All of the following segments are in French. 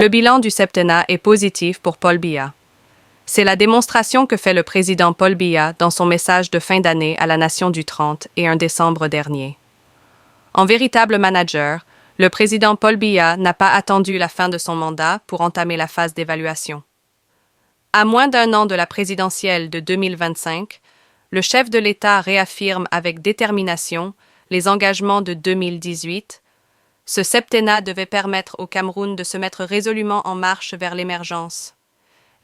Le bilan du septennat est positif pour Paul Biya. C'est la démonstration que fait le président Paul Biya dans son message de fin d'année à la nation du 30 et 1 décembre dernier. En véritable manager, le président Paul Biya n'a pas attendu la fin de son mandat pour entamer la phase d'évaluation. À moins d'un an de la présidentielle de 2025, le chef de l'État réaffirme avec détermination les engagements de 2018. Ce septennat devait permettre au Cameroun de se mettre résolument en marche vers l'émergence.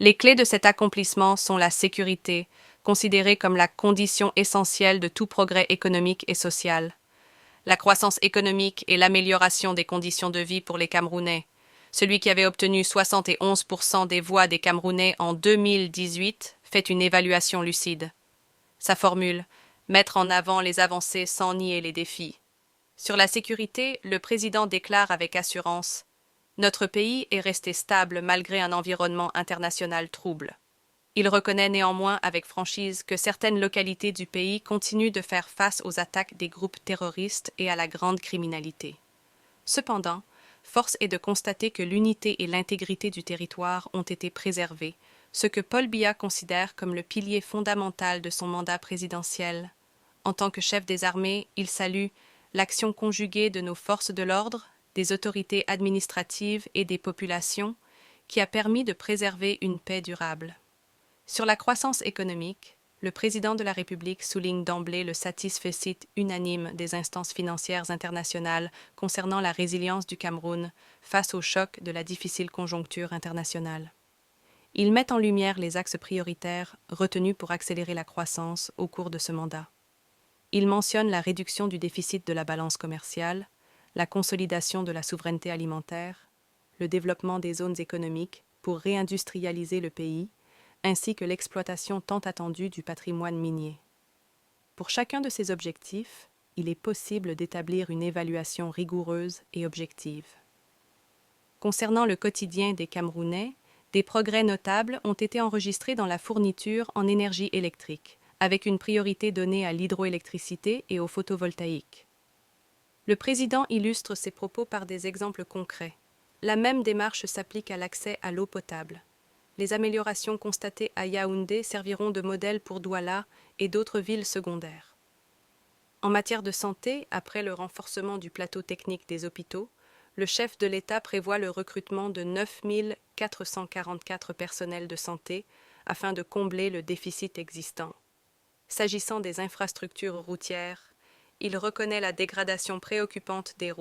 Les clés de cet accomplissement sont la sécurité, considérée comme la condition essentielle de tout progrès économique et social, la croissance économique et l'amélioration des conditions de vie pour les Camerounais. Celui qui avait obtenu 71% des voix des Camerounais en 2018 fait une évaluation lucide. Sa formule, mettre en avant les avancées sans nier les défis. Sur la sécurité, le président déclare avec assurance « Notre pays est resté stable malgré un environnement international trouble ». Il reconnaît néanmoins avec franchise que certaines localités du pays continuent de faire face aux attaques des groupes terroristes et à la grande criminalité. Cependant, force est de constater que l'unité et l'intégrité du territoire ont été préservées, ce que Paul Biya considère comme le pilier fondamental de son mandat présidentiel. En tant que chef des armées, il salue l'action conjuguée de nos forces de l'ordre, des autorités administratives et des populations, qui a permis de préserver une paix durable. Sur la croissance économique, le président de la République souligne d'emblée le satisfecit unanime des instances financières internationales concernant la résilience du Cameroun face au choc de la difficile conjoncture internationale. Il met en lumière les axes prioritaires retenus pour accélérer la croissance au cours de ce mandat. Il mentionne la réduction du déficit de la balance commerciale, la consolidation de la souveraineté alimentaire, le développement des zones économiques pour réindustrialiser le pays, ainsi que l'exploitation tant attendue du patrimoine minier. Pour chacun de ces objectifs, il est possible d'établir une évaluation rigoureuse et objective. Concernant le quotidien des Camerounais, des progrès notables ont été enregistrés dans la fourniture en énergie électrique, avec une priorité donnée à l'hydroélectricité et au photovoltaïque. Le président illustre ses propos par des exemples concrets. La même démarche s'applique à l'accès à l'eau potable. Les améliorations constatées à Yaoundé serviront de modèle pour Douala et d'autres villes secondaires. En matière de santé, après le renforcement du plateau technique des hôpitaux, le chef de l'État prévoit le recrutement de 9 444 personnels de santé afin de combler le déficit existant. S'agissant des infrastructures routières, il reconnaît la dégradation préoccupante des routes